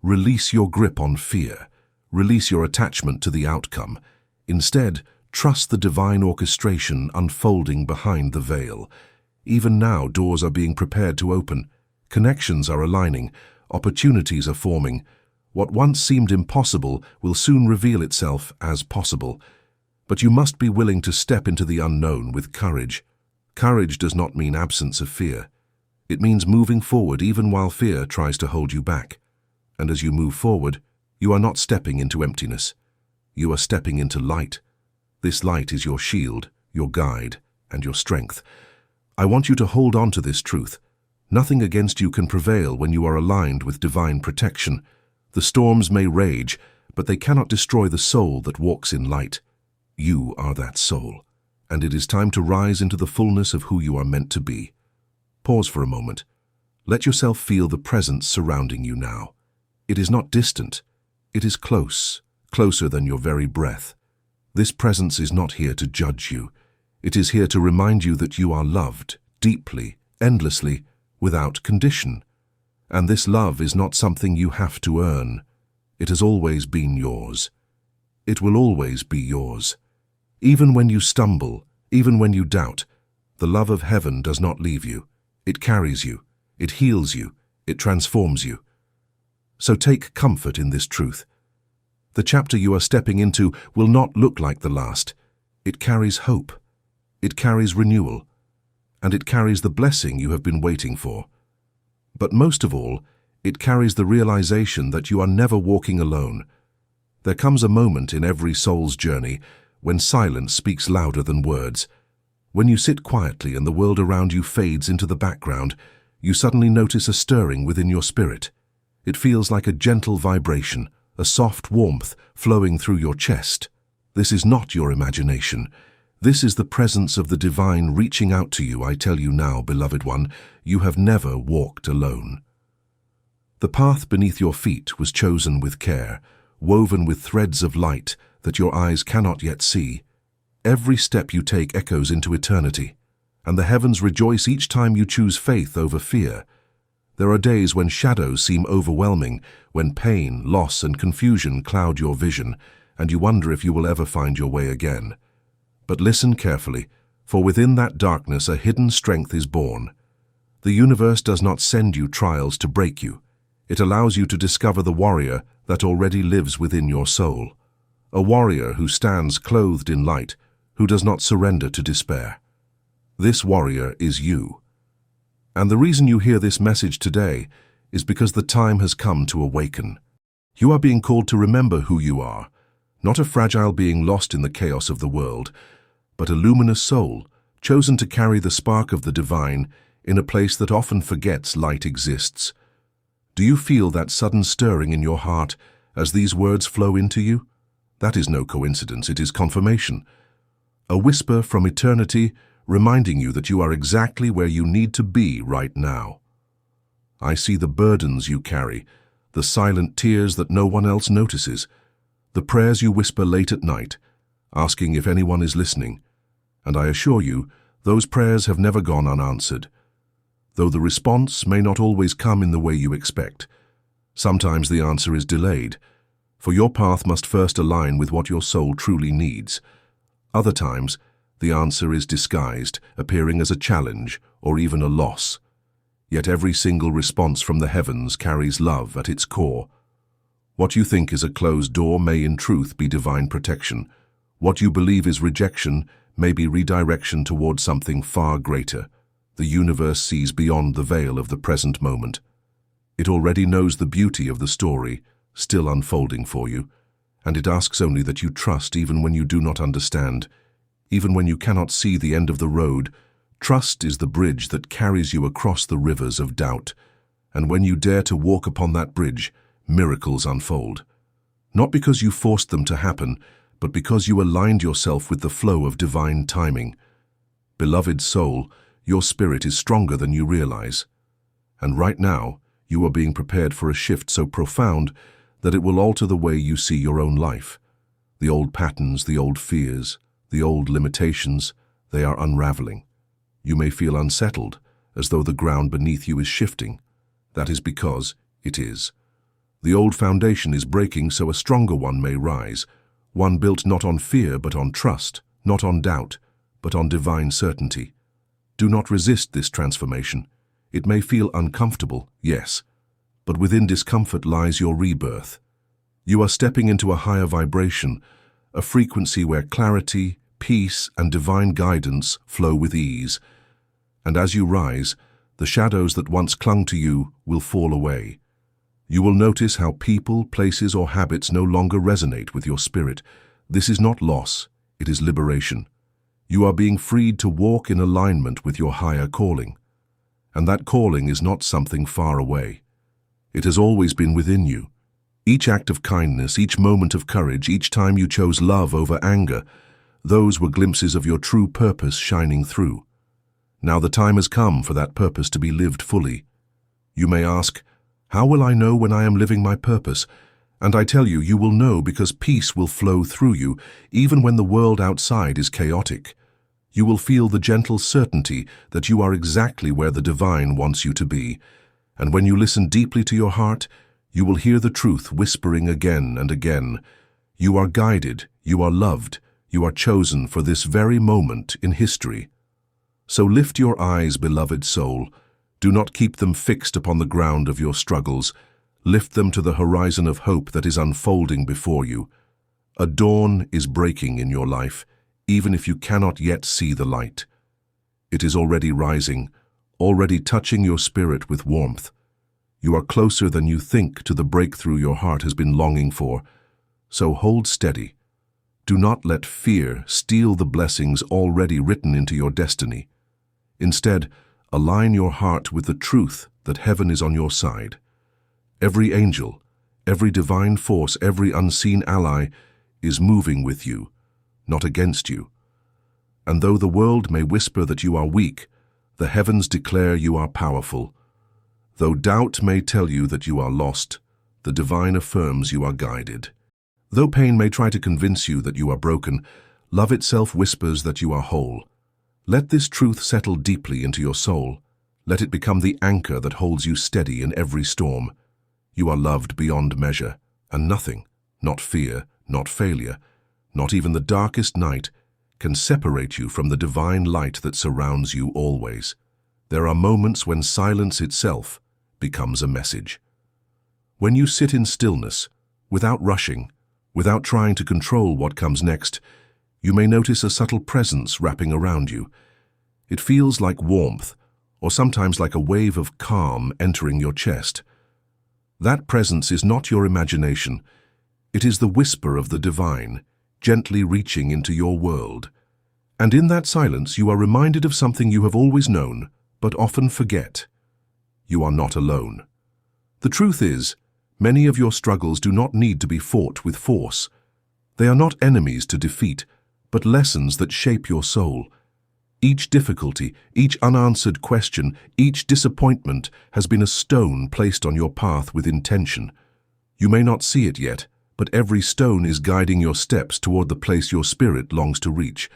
Release your grip on fear. Release your attachment to the outcome. Instead, trust the divine orchestration unfolding behind the veil. Even now, doors are being prepared to open. Connections are aligning. Opportunities are forming. What once seemed impossible will soon reveal itself as possible. But you must be willing to step into the unknown with courage. Courage does not mean absence of fear. It means moving forward even while fear tries to hold you back. And as you move forward, you are not stepping into emptiness. You are stepping into light. This light is your shield, your guide, and your strength. I want you to hold on to this truth. Nothing against you can prevail when you are aligned with divine protection. The storms may rage, but they cannot destroy the soul that walks in light. You are that soul, and it is time to rise into the fullness of who you are meant to be. Pause for a moment. Let yourself feel the presence surrounding you now. It is not distant. It is close, closer than your very breath. This presence is not here to judge you. It is here to remind you that you are loved, deeply, endlessly, without condition. And this love is not something you have to earn. It has always been yours. It will always be yours. Even when you stumble, even when you doubt, the love of heaven does not leave you. It carries you. It heals you. It transforms you. So take comfort in this truth. The chapter you are stepping into will not look like the last. It carries hope. It carries renewal. And it carries the blessing you have been waiting for. But most of all, it carries the realization that you are never walking alone. There comes a moment in every soul's journey when silence speaks louder than words. When you sit quietly and the world around you fades into the background, you suddenly notice a stirring within your spirit. It feels like a gentle vibration, a soft warmth flowing through your chest. This is not your imagination. This is the presence of the divine reaching out to you. I tell you now, beloved one, you have never walked alone. The path beneath your feet was chosen with care, woven with threads of light that your eyes cannot yet see. Every step you take echoes into eternity, and the heavens rejoice each time you choose faith over fear. There are days when shadows seem overwhelming, when pain, loss, and confusion cloud your vision, and you wonder if you will ever find your way again. But listen carefully, for within that darkness a hidden strength is born. The universe does not send you trials to break you. It allows you to discover the warrior that already lives within your soul. a warrior who stands clothed in light, who does not surrender to despair. This warrior is you. And the reason you hear this message today is because the time has come to awaken. You are being called to remember who you are, not a fragile being lost in the chaos of the world, but a luminous soul, chosen to carry the spark of the divine in a place that often forgets light exists. Do you feel that sudden stirring in your heart as these words flow into you? That is no coincidence, it is confirmation. A whisper from eternity reminding you that you are exactly where you need to be right now. I see the burdens you carry, the silent tears that no one else notices, the prayers you whisper late at night, asking if anyone is listening. And I assure you, those prayers have never gone unanswered. Though the response may not always come in the way you expect, sometimes the answer is delayed, for your path must first align with what your soul truly needs. Other times, the answer is disguised, appearing as a challenge or even a loss. Yet every single response from the heavens carries love at its core. What you think is a closed door may in truth be divine protection. What you believe is rejection may be redirection towards something far greater. The universe sees beyond the veil of the present moment. It already knows the beauty of the story, still unfolding for you, and it asks only that you trust even when you do not understand, even when you cannot see the end of the road. Trust is the bridge that carries you across the rivers of doubt, and when you dare to walk upon that bridge, miracles unfold. Not because you forced them to happen, but because you aligned yourself with the flow of divine timing. Beloved soul, your spirit is stronger than you realize. And right now, you are being prepared for a shift so profound that it will alter the way you see your own life. The old patterns, the old fears, the old limitations, they are unraveling. You may feel unsettled, as though the ground beneath you is shifting. That is because it is. The old foundation is breaking so a stronger one may rise, one built not on fear but on trust, not on doubt, but on divine certainty. Do not resist this transformation. It may feel uncomfortable, yes, but within discomfort lies your rebirth. You are stepping into a higher vibration, a frequency where clarity, peace, and divine guidance flow with ease. And as you rise, the shadows that once clung to you will fall away. You will notice how people, places, or habits no longer resonate with your spirit. This is not loss, it is liberation. You are being freed to walk in alignment with your higher calling. And that calling is not something far away. It has always been within you. Each act of kindness, each moment of courage, each time you chose love over anger, those were glimpses of your true purpose shining through. Now the time has come for that purpose to be lived fully. You may ask, how will I know when I am living my purpose? And I tell you, you will know because peace will flow through you, even when the world outside is chaotic. You will feel the gentle certainty that you are exactly where the divine wants you to be. And when you listen deeply to your heart, you will hear the truth whispering again and again. You are guided, you are loved, you are chosen for this very moment in history. So lift your eyes, beloved soul. Do not keep them fixed upon the ground of your struggles. Lift them to the horizon of hope that is unfolding before you. A dawn is breaking in your life, even if you cannot yet see the light. It is already rising, already touching your spirit with warmth. You are closer than you think to the breakthrough your heart has been longing for. So hold steady. Do not let fear steal the blessings already written into your destiny. Instead, align your heart with the truth that heaven is on your side. Every angel, every divine force, every unseen ally is moving with you, not against you. And though the world may whisper that you are weak, the heavens declare you are powerful. Though doubt may tell you that you are lost, the divine affirms you are guided. Though pain may try to convince you that you are broken, love itself whispers that you are whole. Let this truth settle deeply into your soul. Let it become the anchor that holds you steady in every storm. You are loved beyond measure, and nothing, not fear, not failure, not even the darkest night, can separate you from the divine light that surrounds you always. There are moments when silence itself becomes a message. When you sit in stillness, without rushing, Without trying to control what comes next, you may notice a subtle presence wrapping around you. It feels like warmth, or sometimes like a wave of calm entering your chest. That presence is not your imagination. It is the whisper of the divine, gently reaching into your world. And in that silence, you are reminded of something you have always known, but often forget. You are not alone. The truth is, many of your struggles do not need to be fought with force. They are not enemies to defeat, but lessons that shape your soul. Each difficulty, each unanswered question, each disappointment has been a stone placed on your path with intention. You may not see it yet, but every stone is guiding your steps toward the place your spirit longs to reach.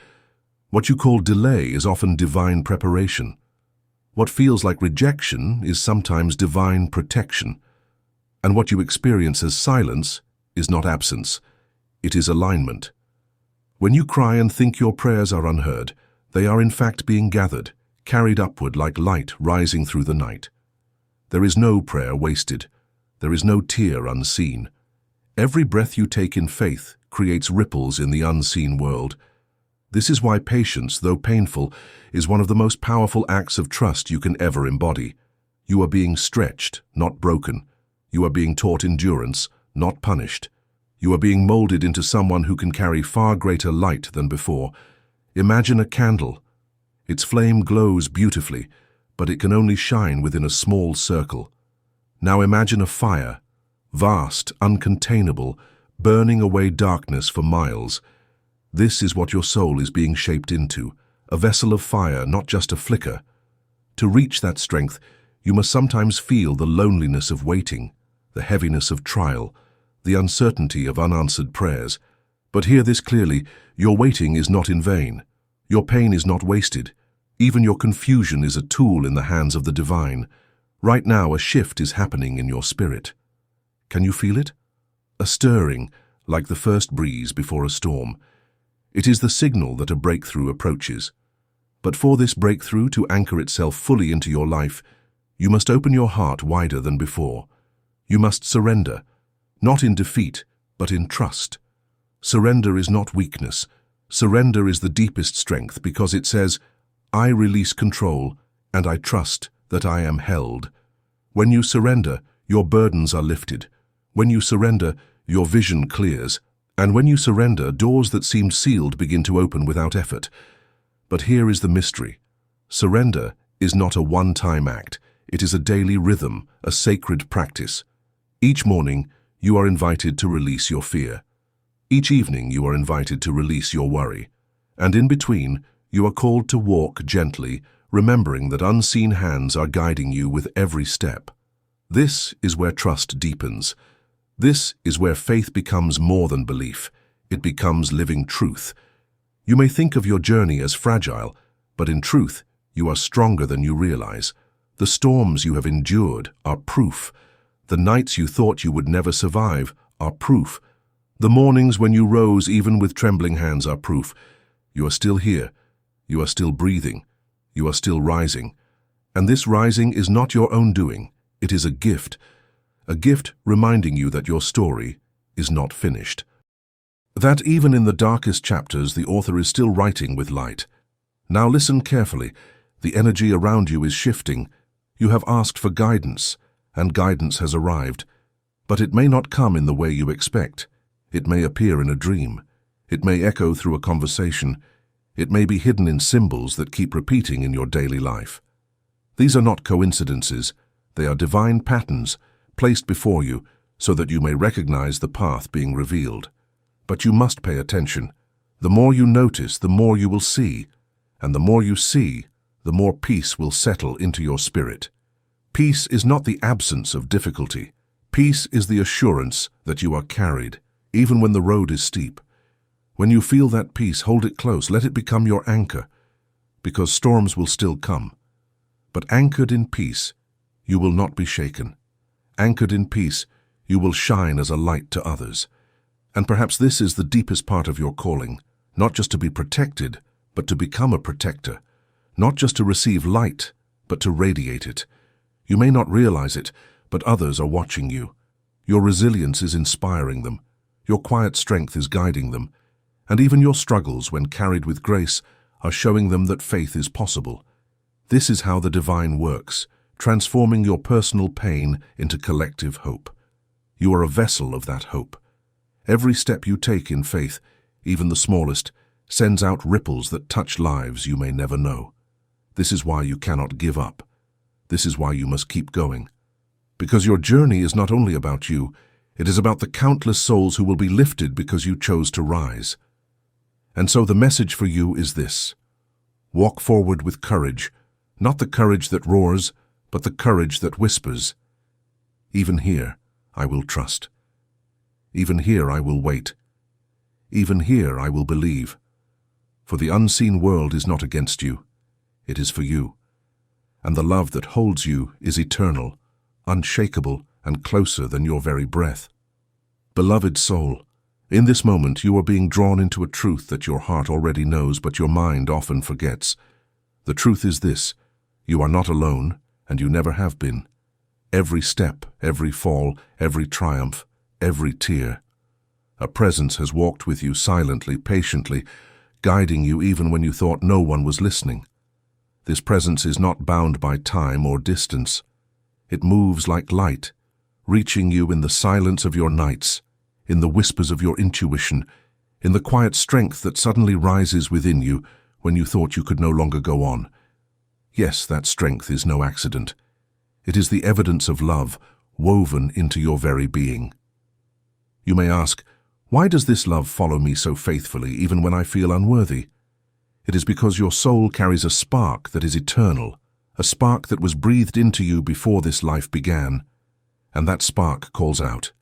What you call delay is often divine preparation. What feels like rejection is sometimes divine protection. And what you experience as silence is not absence. It is alignment. When you cry and think your prayers are unheard, they are in fact being gathered, carried upward like light rising through the night. There is no prayer wasted. There is no tear unseen. Every breath you take in faith creates ripples in the unseen world. This is why patience, though painful, is one of the most powerful acts of trust you can ever embody. You are being stretched, not broken. You are being taught endurance, not punished. You are being molded into someone who can carry far greater light than before. Imagine a candle. Its flame glows beautifully, but it can only shine within a small circle. Now imagine a fire, vast, uncontainable, burning away darkness for miles. This is what your soul is being shaped into, a vessel of fire, not just a flicker. To reach that strength, you must sometimes feel the loneliness of waiting, the heaviness of trial, the uncertainty of unanswered prayers. But hear this clearly, your waiting is not in vain. Your pain is not wasted. Even your confusion is a tool in the hands of the divine. Right now, a shift is happening in your spirit. Can you feel it? A stirring, like the first breeze before a storm. It is the signal that a breakthrough approaches. But for this breakthrough to anchor itself fully into your life, you must open your heart wider than before. You must surrender, not in defeat, but in trust. Surrender is not weakness. Surrender is the deepest strength because it says, I release control and I trust that I am held. When you surrender, your burdens are lifted. When you surrender, your vision clears. And when you surrender, doors that seemed sealed begin to open without effort. But here is the mystery. Surrender is not a one-time act. It is a daily rhythm, a sacred practice. Each morning, you are invited to release your fear. Each evening, you are invited to release your worry. And in between, you are called to walk gently, remembering that unseen hands are guiding you with every step. This is where trust deepens. This is where faith becomes more than belief. It becomes living truth. You may think of your journey as fragile, but in truth, you are stronger than you realize. The storms you have endured are proof. The nights you thought you would never survive are proof. The mornings when you rose even with trembling hands are proof. You are still here. You are still breathing. You are still rising. And this rising is not your own doing. It is a gift reminding you that your story is not finished. That even in the darkest chapters, the author is still writing with light. Now listen carefully. The energy around you is shifting. You have asked for guidance, and guidance has arrived. But it may not come in the way you expect. It may appear in a dream. It may echo through a conversation. It may be hidden in symbols that keep repeating in your daily life. These are not coincidences. They are divine patterns placed before you so that you may recognize the path being revealed. But you must pay attention. The more you notice, the more you will see. And the more you see, the more peace will settle into your spirit. Peace is not the absence of difficulty. Peace is the assurance that you are carried, even when the road is steep. When you feel that peace, hold it close. Let it become your anchor, because storms will still come. But anchored in peace, you will not be shaken. Anchored in peace, you will shine as a light to others. And perhaps this is the deepest part of your calling, not just to be protected, but to become a protector. Not just to receive light, but to radiate it. You may not realize it, but others are watching you. Your resilience is inspiring them. Your quiet strength is guiding them, and even your struggles, when carried with grace, are showing them that faith is possible. This is how the divine works, transforming your personal pain into collective hope. You are a vessel of that hope. Every step you take in faith, even the smallest, sends out ripples that touch lives you may never know. This is why you cannot give up. This is why you must keep going. Because your journey is not only about you, it is about the countless souls who will be lifted because you chose to rise. And so the message for you is this: walk forward with courage, not the courage that roars, but the courage that whispers. Even here, I will trust. Even here, I will wait. Even here, I will believe. For the unseen world is not against you. It is for you. And the love that holds you is eternal, unshakable, and closer than your very breath. Beloved soul, in this moment you are being drawn into a truth that your heart already knows but your mind often forgets. The truth is this: you are not alone, and you never have been. Every step, every fall, every triumph, every tear, a presence has walked with you silently, patiently, guiding you even when you thought no one was listening. This presence is not bound by time or distance. It moves like light, reaching you in the silence of your nights, in the whispers of your intuition, in the quiet strength that suddenly rises within you when you thought you could no longer go on. Yes, that strength is no accident. It is the evidence of love woven into your very being. You may ask, why does this love follow me so faithfully even when I feel unworthy? It is because your soul carries a spark that is eternal, a spark that was breathed into you before this life began. And that spark calls out.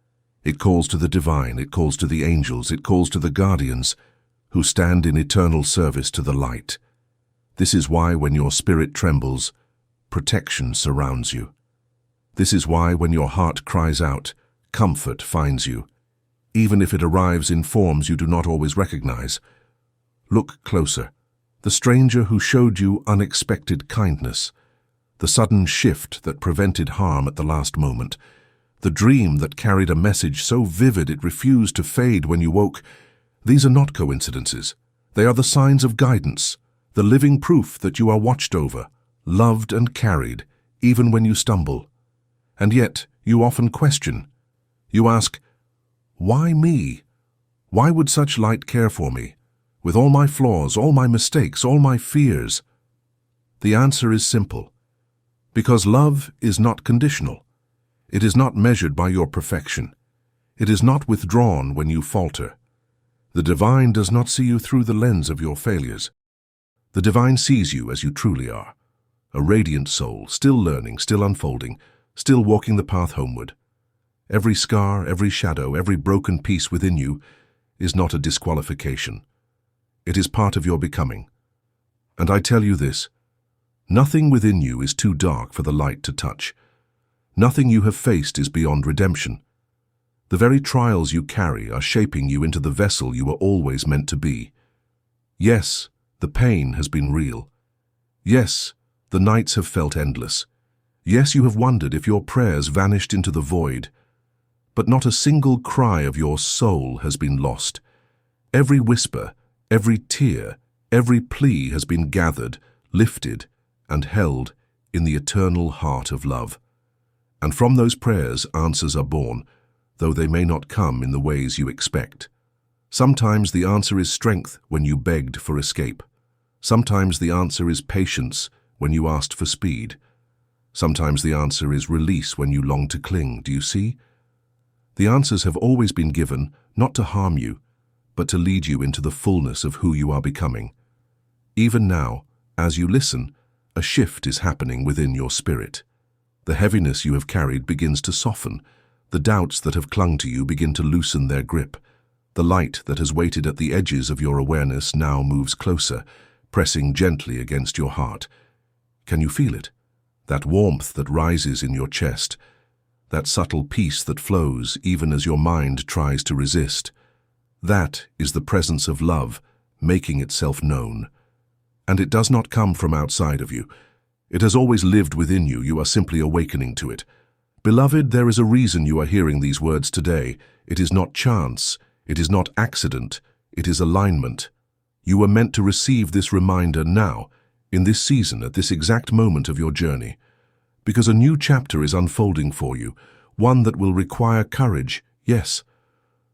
It calls to the divine, it calls to the angels, it calls to the guardians who stand in eternal service to the light. This is why when your spirit trembles, protection surrounds you. This is why when your heart cries out, comfort finds you, even if it arrives in forms you do not always recognize. Look closer. The stranger who showed you unexpected kindness, the sudden shift that prevented harm at the last moment, the dream that carried a message so vivid it refused to fade when you woke. These are not coincidences. They are the signs of guidance, the living proof that you are watched over, loved and carried, even when you stumble. And yet, you often question. You ask, why me? Why would such light care for me? With all my flaws, all my mistakes, all my fears? The answer is simple. Because love is not conditional. It is not measured by your perfection. It is not withdrawn when you falter. The divine does not see you through the lens of your failures. The divine sees you as you truly are, a radiant soul, still learning, still unfolding, still walking the path homeward. Every scar, every shadow, every broken piece within you is not a disqualification. It is part of your becoming. And I tell you this, nothing within you is too dark for the light to touch. Nothing you have faced is beyond redemption. The very trials you carry are shaping you into the vessel you were always meant to be. Yes, the pain has been real. Yes, the nights have felt endless. Yes, you have wondered if your prayers vanished into the void. But not a single cry of your soul has been lost. Every whisper, every tear, every plea has been gathered, lifted, and held in the eternal heart of love. And from those prayers answers are born, though they may not come in the ways you expect. Sometimes the answer is strength when you begged for escape. Sometimes the answer is patience when you asked for speed. Sometimes the answer is release when you long to cling. Do you see? The answers have always been given, not to harm you, but to lead you into the fullness of who you are becoming. Even now, as you listen, a shift is happening within your spirit. The heaviness you have carried begins to soften. The doubts that have clung to you begin to loosen their grip. The light that has waited at the edges of your awareness now moves closer, pressing gently against your heart. Can you feel it? That warmth that rises in your chest, that subtle peace that flows even as your mind tries to resist. That is the presence of love making itself known. And it does not come from outside of you. It has always lived within you. You are simply awakening to it. Beloved, there is a reason you are hearing these words today. It is not chance. It is not accident, it is alignment. You were meant to receive this reminder now, in this season, at this exact moment of your journey. Because a new chapter is unfolding for you, one that will require courage, yes,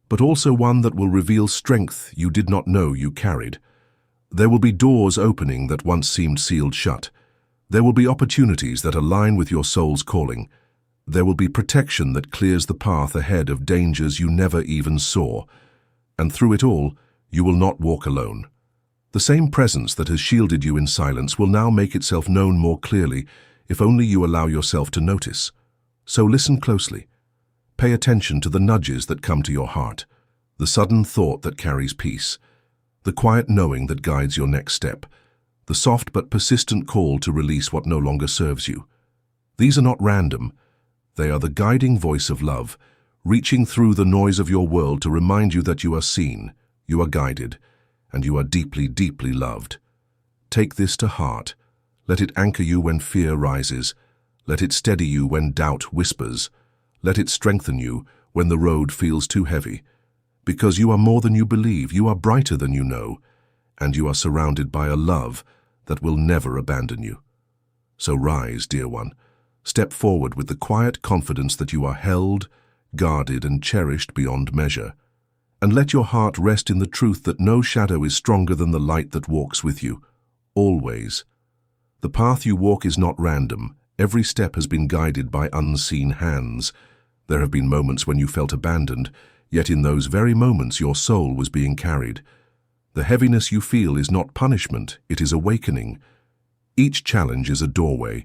but also one that will reveal strength you did not know you carried. There will be doors opening that once seemed sealed shut. There will be opportunities that align with your soul's calling. There will be protection that clears the path ahead of dangers you never even saw. And through it all, you will not walk alone. The same presence that has shielded you in silence will now make itself known more clearly if only you allow yourself to notice. So listen closely. Pay attention to the nudges that come to your heart, the sudden thought that carries peace, the quiet knowing that guides your next step, the soft but persistent call to release what no longer serves you. These are not random. They are the guiding voice of love, reaching through the noise of your world to remind you that you are seen, you are guided, and you are deeply, deeply loved. Take this to heart. Let it anchor you when fear rises. Let it steady you when doubt whispers. Let it strengthen you when the road feels too heavy. Because you are more than you believe, you are brighter than you know, and you are surrounded by a love that will never abandon you. So rise, dear one. Step forward with the quiet confidence that you are held, guarded, and cherished beyond measure. And let your heart rest in the truth that no shadow is stronger than the light that walks with you, always. The path you walk is not random. Every step has been guided by unseen hands. There have been moments when you felt abandoned, yet in those very moments your soul was being carried. The heaviness you feel is not punishment, it is awakening. Each challenge is a doorway.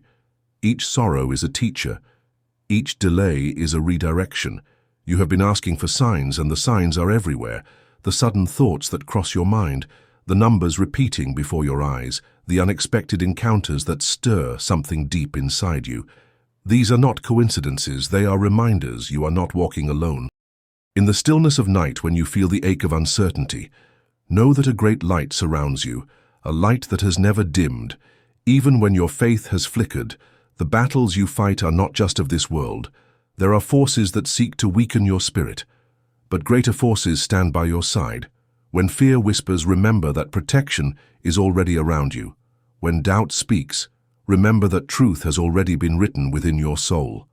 Each sorrow is a teacher. Each delay is a redirection. You have been asking for signs, and the signs are everywhere. The sudden thoughts that cross your mind, the numbers repeating before your eyes, the unexpected encounters that stir something deep inside you. These are not coincidences, they are reminders you are not walking alone. In the stillness of night, when you feel the ache of uncertainty, know that a great light surrounds you, a light that has never dimmed. Even when your faith has flickered, the battles you fight are not just of this world. There are forces that seek to weaken your spirit, but greater forces stand by your side. When fear whispers, remember that protection is already around you. When doubt speaks, remember that truth has already been written within your soul.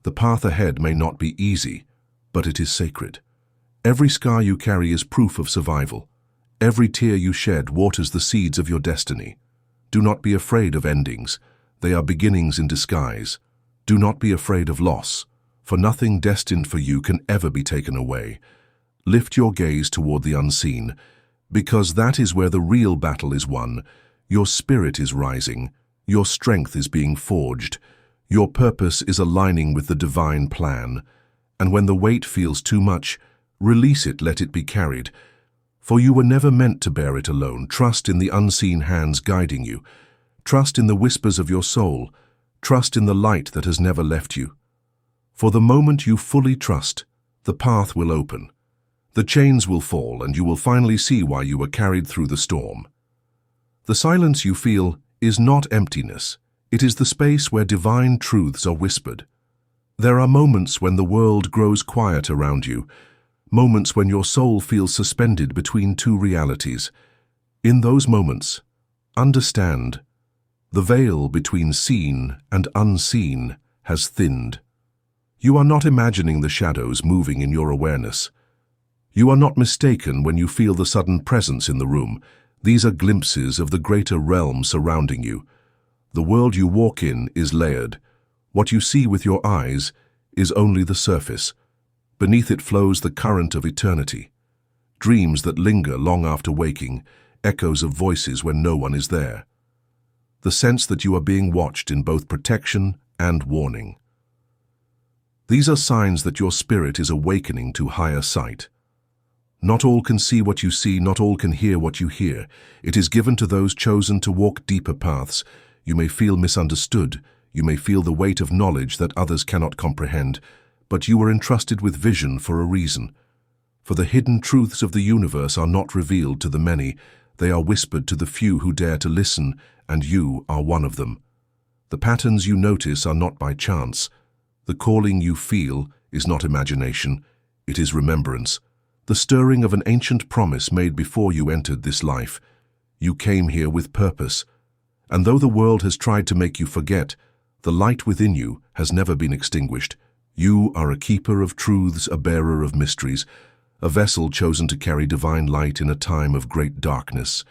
The path ahead may not be easy, but it is sacred. Every scar you carry is proof of survival. Every tear you shed waters the seeds of your destiny. Do not be afraid of endings. They are beginnings in disguise. Do not be afraid of loss, for nothing destined for you can ever be taken away. Lift your gaze toward the unseen, because that is where the real battle is won. Your spirit is rising. Your strength is being forged. Your purpose is aligning with the divine plan. And when the weight feels too much, release it, let it be carried. For you were never meant to bear it alone. Trust in the unseen hands guiding you. Trust in the whispers of your soul. Trust in the light that has never left you. For the moment you fully trust, the path will open. The chains will fall, and you will finally see why you were carried through the storm. The silence you feel is not emptiness. It is the space where divine truths are whispered. There are moments when the world grows quiet around you, moments when your soul feels suspended between two realities. In those moments, understand, the veil between seen and unseen has thinned. You are not imagining the shadows moving in your awareness. You are not mistaken when you feel the sudden presence in the room. These are glimpses of the greater realm surrounding you. The world you walk in is layered. What you see with your eyes is only the surface. Beneath it flows the current of eternity. Dreams that linger long after waking, echoes of voices when no one is there. The sense that you are being watched in both protection and warning. These are signs that your spirit is awakening to higher sight. Not all can see what you see, not all can hear what you hear. It is given to those chosen to walk deeper paths. You may feel misunderstood. You may feel the weight of knowledge that others cannot comprehend, but you are entrusted with vision for a reason. For the hidden truths of the universe are not revealed to the many. They are whispered to the few who dare to listen, and you are one of them. The patterns you notice are not by chance. The calling you feel is not imagination, it is remembrance. the stirring of an ancient promise made before you entered this life. You came here with purpose, and though the world has tried to make you forget, the light within you has never been extinguished. You are a keeper of truths, a bearer of mysteries, a vessel chosen to carry divine light in a time of great darkness.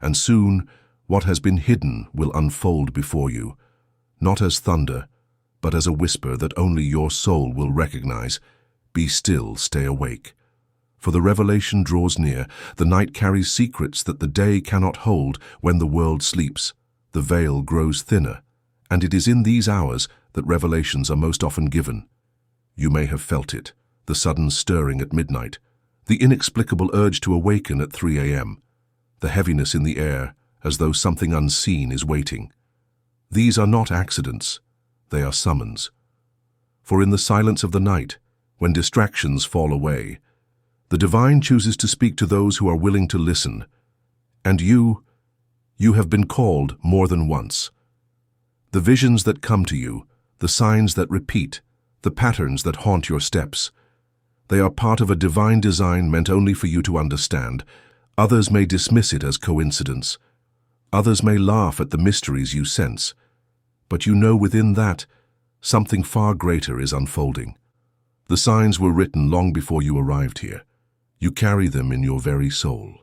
And soon, what has been hidden will unfold before you, not as thunder, but as a whisper that only your soul will recognize. Be still, stay awake. For the revelation draws near. The night carries secrets that the day cannot hold. When the world sleeps, the veil grows thinner, and it is in these hours that revelations are most often given. You may have felt it, the sudden stirring at midnight, the inexplicable urge to awaken at 3 a.m., the heaviness in the air as though something unseen is waiting. These are not accidents, they are summons. For in the silence of the night, when distractions fall away, the divine chooses to speak to those who are willing to listen. And you have been called more than once. The visions that come to you, the signs that repeat, the patterns that haunt your steps, they are part of a divine design meant only for you to understand. Others may dismiss it as coincidence. Others may laugh at the mysteries you sense. But you know within that, something far greater is unfolding. The signs were written long before you arrived here. You carry them in your very soul.